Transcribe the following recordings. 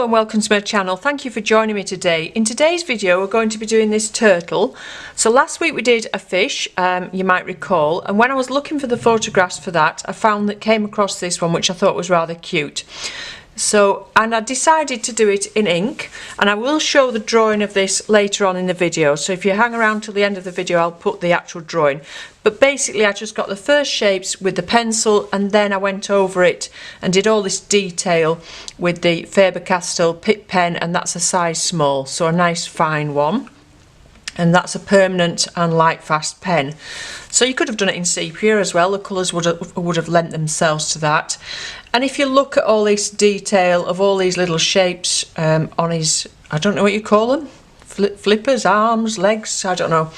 Hello and welcome to my channel. Thank you for joining me today. In today's video we're going to be doing this turtle. So last week we did a fish, you might recall, and when I was looking for the photographs for that I came across this one which I thought was rather cute. And I decided to do it in ink, and I will show the drawing of this later on in the video, so if you hang around till the end of the video I'll put the actual drawing. But basically I just got the first shapes with the pencil, and then I went over it and did all this detail with the Faber Castell Pitt Pen, and that's a size small, so a nice fine one. And that's a permanent and light fast pen. So you could have done it in sepia as well, the colours would have lent themselves to that. And if you look at all this detail of all these little shapes on his, I don't know what you call them, flippers, arms, legs, I don't know.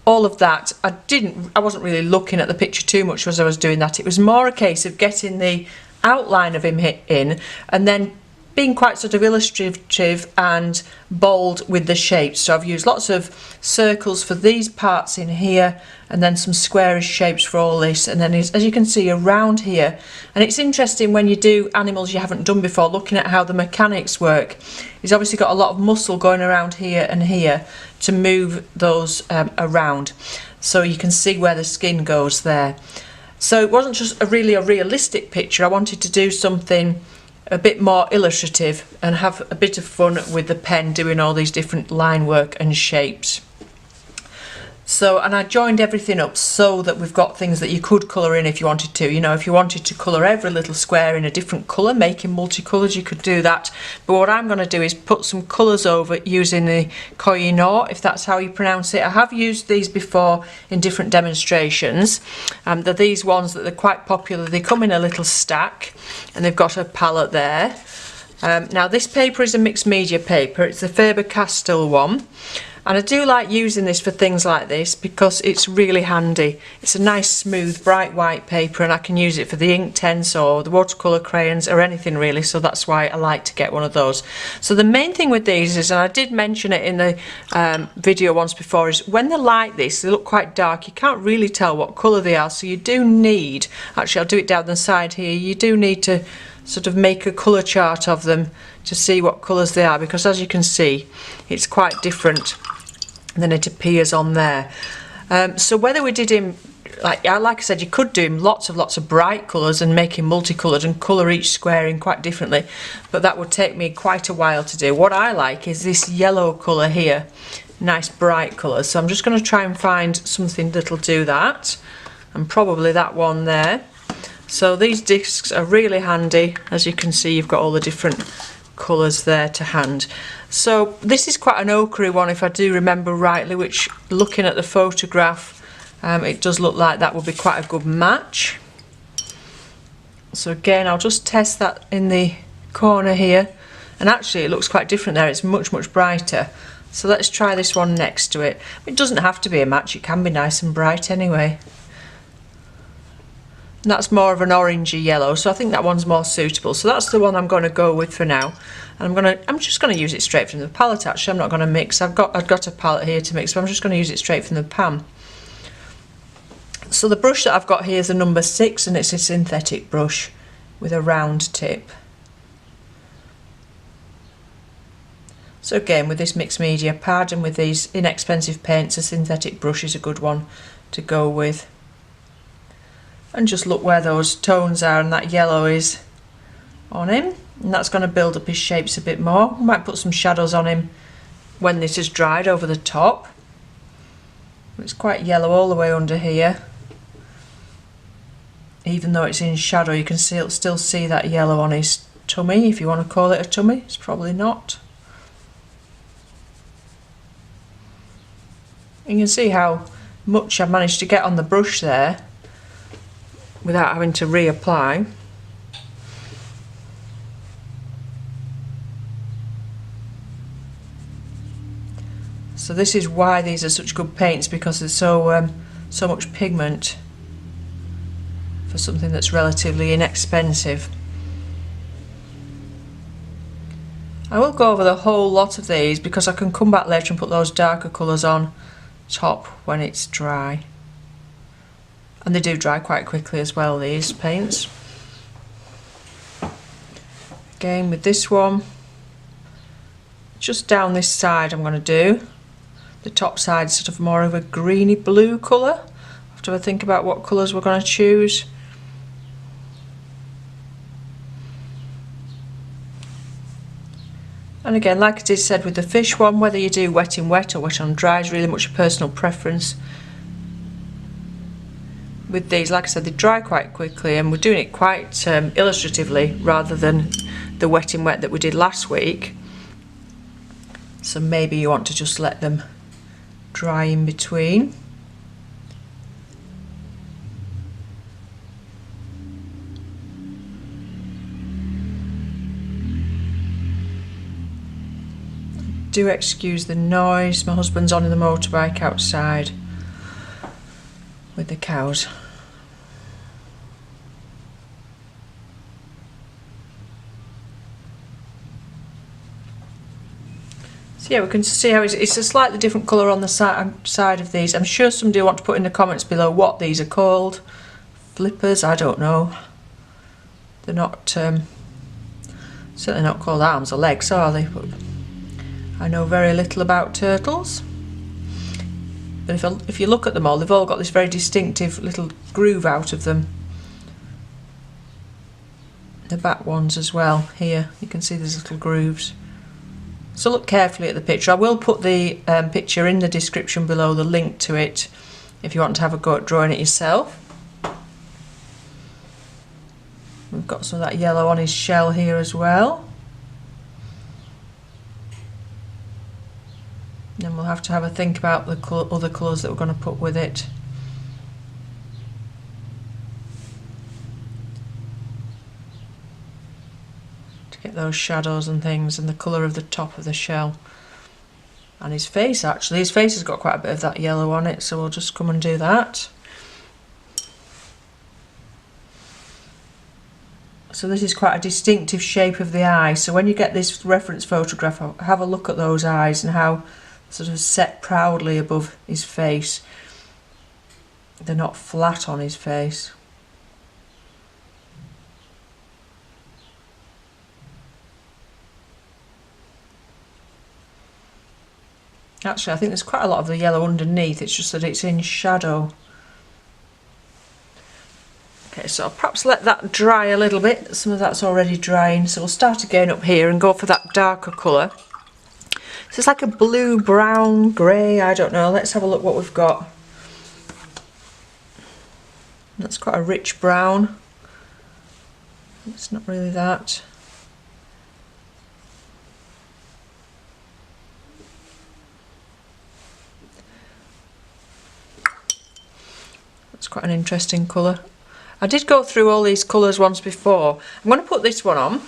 All of that, I wasn't really looking at the picture too much as I was doing that. It was more a case of getting the outline of him in and then being quite sort of illustrative and bold with the shapes. So I've used lots of circles for these parts in here, and then some squarish shapes for all this, and then as you can see around here. And it's interesting when you do animals you haven't done before, looking at how the mechanics work. He's obviously got a lot of muscle going around here and here to move those around, so you can see where the skin goes there. So it wasn't just really a realistic picture, I wanted to do something a bit more illustrative and have a bit of fun with the pen doing all these different line work and shapes. And I joined everything up so that we've got things that you could colour in if you wanted to. You know, if you wanted to colour every little square in a different colour, making multicolours, you could do that. But what I'm going to do is put some colours over using the Koh I Noor, if that's how you pronounce it. I have used these before in different demonstrations. They're these ones that are quite popular. They come in a little stack and they've got a palette there. Now this paper is a mixed media paper. It's the Faber Castell one. And I do like using this for things like this because it's really handy. It's a nice smooth bright white paper, and I can use it for the Inktense or the watercolour crayons or anything really, so that's why I like to get one of those. So the main thing with these is, and I did mention it in the video once before, is when they're like this, they look quite dark, you can't really tell what colour they are, so you do need, actually I'll do it down the side here, you do need to sort of make a colour chart of them to see what colours they are, because as you can see it's quite different than it appears on there. So whether we did him, like I said, you could do him lots of bright colours and make him multicoloured and colour each square in quite differently, but that would take me quite a while to do. What I like is this yellow colour here, nice bright colours, so I'm just going to try and find something that'll do that, and probably that one there. So these discs are really handy. As you can see, you've got all the different colours there to hand. So this is quite an ochre one if I do remember rightly, which looking at the photograph it does look like that would be quite a good match. So again I'll just test that in the corner here, and actually it looks quite different there, it's much brighter. So let's try this one next to it. It doesn't have to be a match, it can be nice and bright anyway. And that's more of an orangey yellow, so I think that one's more suitable. So that's the one I'm going to go with for now. And I'm just going to use it straight from the palette. Actually, I'm not going to mix. I've got a palette here to mix, but I'm just going to use it straight from the pan. So the brush that I've got here is a number 6, and it's a synthetic brush with a round tip. So again, with this mixed media pad and with these inexpensive paints, a synthetic brush is a good one to go with. And just look where those tones are, and that yellow is on him, and that's going to build up his shapes a bit more. We might put some shadows on him when this is dried over the top. It's quite yellow all the way under here. Even though it's in shadow, you can still see that yellow on his tummy, if you want to call it a tummy. It's probably not. You can see how much I've managed to get on the brush there without having to reapply. So this is why these are such good paints, because there's so much pigment for something that's relatively inexpensive. I will go over the whole lot of these because I can come back later and put those darker colours on top when it's dry. And they do dry quite quickly as well, these paints. Again with this one, just down this side I'm going to do. The top side is sort of more of a greeny blue colour. After I think about what colours we're going to choose. And again, like I did said with the fish one, whether you do wet in wet or wet on dry is really much a personal preference. With these, like I said, they dry quite quickly, and we're doing it quite illustratively rather than the wet in wet that we did last week. So maybe you want to just let them dry in between. Do excuse the noise, my husband's on in the motorbike outside with the cows. So yeah, we can see how it's a slightly different colour on the side of these. I'm sure somebody will want to put in the comments below what these are called. Flippers, I don't know. They're not, certainly not called arms or legs, are they? But I know very little about turtles. But if you look at them all, they've all got this very distinctive little groove out of them. The back ones as well, here, you can see there's little grooves. So look carefully at the picture. I will put the picture in the description below, the link to it, if you want to have a go at drawing it yourself. We've got some of that yellow on his shell here as well. Then we'll have to have a think about the other colours that we're going to put with it. To get those shadows and things, and the colour of the top of the shell. And his face, actually, his face has got quite a bit of that yellow on it, so we'll just come and do that. So this is quite a distinctive shape of the eye, so when you get this reference photograph, have a look at those eyes and how sort of set proudly above his face. They're not flat on his face. Actually, I think there's quite a lot of the yellow underneath, it's just that it's in shadow. Okay, so I'll perhaps let that dry a little bit. Some of that's already drying, so we'll start again up here and go for that darker colour. So it's like a blue, brown, grey, I don't know. Let's have a look what we've got. That's quite a rich brown. It's not really that. That's quite an interesting colour. I did go through all these colours once before. I'm going to put this one on.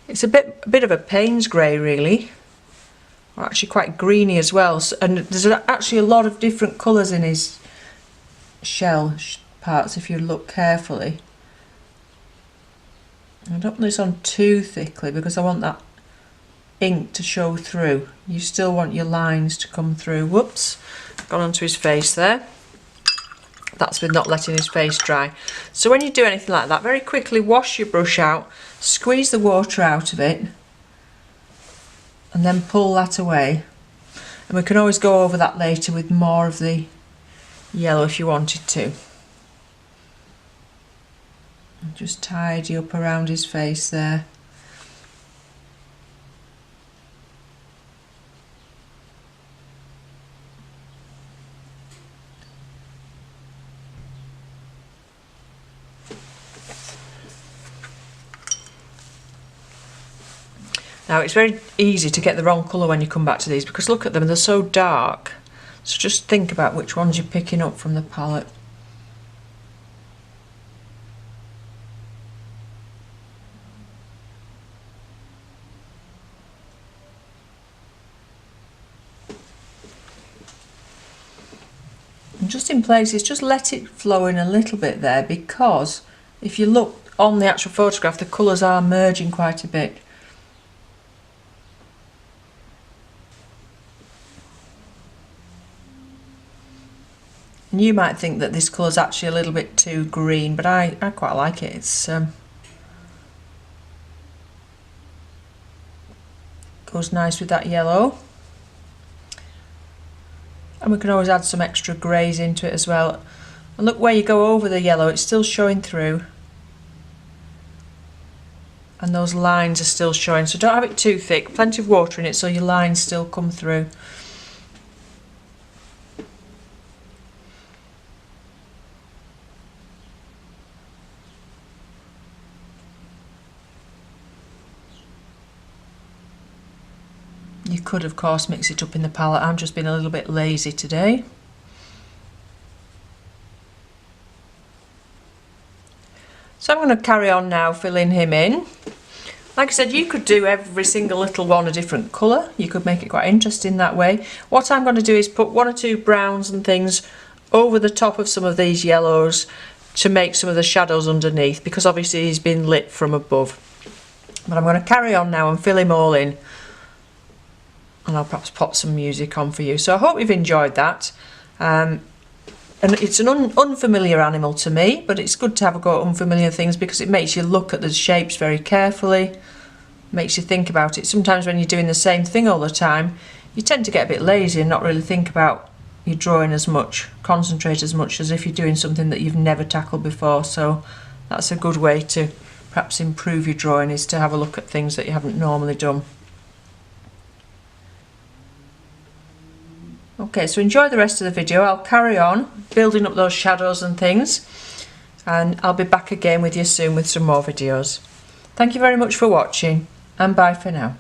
It's a bit of a Payne's grey, really. Actually quite greeny as well, and there's actually a lot of different colours in his shell parts if you look carefully. I don't put this on too thickly because I want that ink to show through. You still want your lines to come through. Whoops, gone onto his face there. That's with not letting his face dry. So when you do anything like that, very quickly wash your brush out, squeeze the water out of it, and then pull that away. And we can always go over that later with more of the yellow if you wanted to. And just tidy up around his face there. Now it's very easy to get the wrong colour when you come back to these because look at them, they're so dark. So just think about which ones you're picking up from the palette. And just in places, just let it flow in a little bit there, because if you look on the actual photograph, the colours are merging quite a bit. And you might think that this colour is actually a little bit too green, but I quite like it. It's Goes nice with that yellow. And we can always add some extra greys into it as well. And look, where you go over the yellow, it's still showing through. And those lines are still showing, so don't have it too thick. Plenty of water in it so your lines still come through. You could of course mix it up in the palette. I'm just being a little bit lazy today. So I'm going to carry on now filling him in. Like I said, you could do every single little one a different colour. You could make it quite interesting that way. What I'm going to do is put 1 or 2 browns and things over the top of some of these yellows to make some of the shadows underneath, because obviously he's been lit from above. But I'm going to carry on now and fill him all in. And I'll perhaps pop some music on for you. So I hope you've enjoyed that. And it's an unfamiliar animal to me, but it's good to have a go at unfamiliar things because it makes you look at the shapes very carefully, makes you think about it. Sometimes when you're doing the same thing all the time, you tend to get a bit lazy and not really think about your drawing as much, concentrate as much as if you're doing something that you've never tackled before. So that's a good way to perhaps improve your drawing, is to have a look at things that you haven't normally done. Okay, so enjoy the rest of the video. I'll carry on building up those shadows and things, and I'll be back again with you soon with some more videos. Thank you very much for watching, and bye for now.